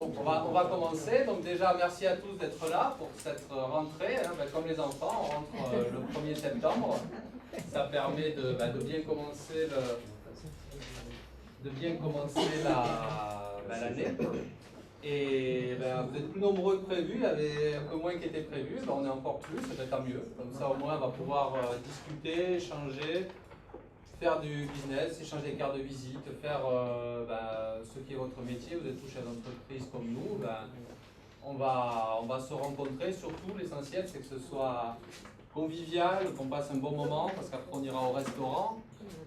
On va commencer. Donc déjà, merci à tous d'être là pour cette rentrée. Hein. Comme les enfants, on rentre le 1er septembre. Ça permet de bien commencer l'année. Et vous êtes plus nombreux que prévu. Il y avait un peu moins qui était prévu. On est encore plus, tant mieux. Comme ça, au moins, on va pouvoir discuter, échanger, faire du business, échanger des cartes de visite, faire ce qui est votre métier. Vous êtes tous chefs d'entreprise comme nous. On va se rencontrer. Surtout, l'essentiel, c'est que ce soit convivial, qu'on passe un bon moment, parce qu'après, on ira au restaurant.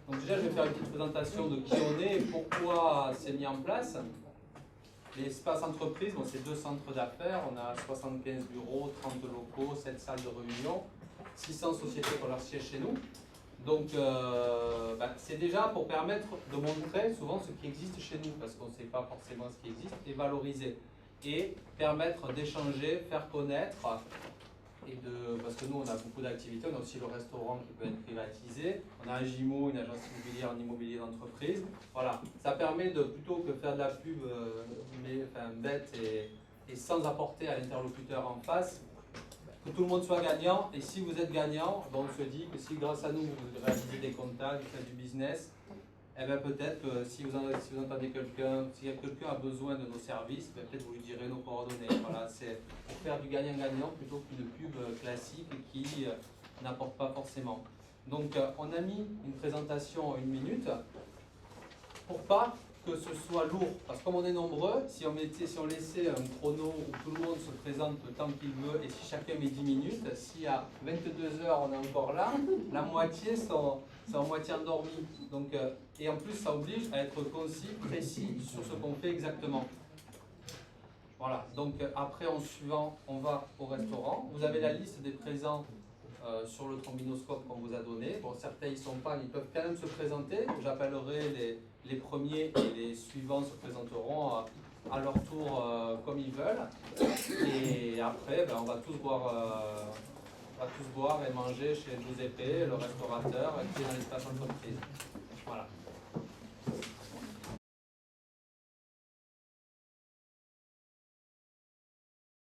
Donc déjà, je vais faire une petite présentation de qui on est et pourquoi c'est mis en place. L'espace entreprise, c'est 2 centres d'affaires. On a 75 bureaux, 30 locaux, 7 salles de réunion, 600 sociétés qui ont leur siège chez nous. Donc, c'est déjà pour permettre de montrer souvent ce qui existe chez nous, parce qu'on ne sait pas forcément ce qui existe, et valoriser. Et permettre d'échanger, faire connaître, parce que nous, on a beaucoup d'activités. On a aussi le restaurant qui peut être privatisé. On a un GIMO, une agence immobilière, un immobilier d'entreprise. Voilà, ça permet de, plutôt que faire de la pub bête et sans apporter à l'interlocuteur en face, que tout le monde soit gagnant. Et si vous êtes gagnant, on se dit que si grâce à nous, vous réalisez des contacts, vous faites du business, peut-être que si vous entendez quelqu'un, si quelqu'un a besoin de nos services, peut-être vous lui direz nos coordonnées. Voilà, c'est pour faire du gagnant-gagnant plutôt qu'une pub classique qui n'apporte pas forcément. Donc on a mis une présentation en 1 minute pour pas que ce soit lourd, parce que comme on est nombreux, si on laissait un chrono où tout le monde se présente le temps qu'il veut, et si chacun met 10 minutes, si à 22 heures on est encore là, la moitié sont en moitié endormis. Donc, et en plus, ça oblige à être concis, précis sur ce qu'on fait exactement. Voilà, donc après en suivant, on va au restaurant. Vous avez la liste des présents sur le trombinoscope qu'on vous a donné. Bon, certains ils sont pas, ils peuvent quand même se présenter. J'appellerai les premiers et les suivants se présenteront à leur tour comme ils veulent. Et après, on va tous boire et manger chez Giuseppe, le restaurateur, qui est dans l'espace entreprise. Voilà.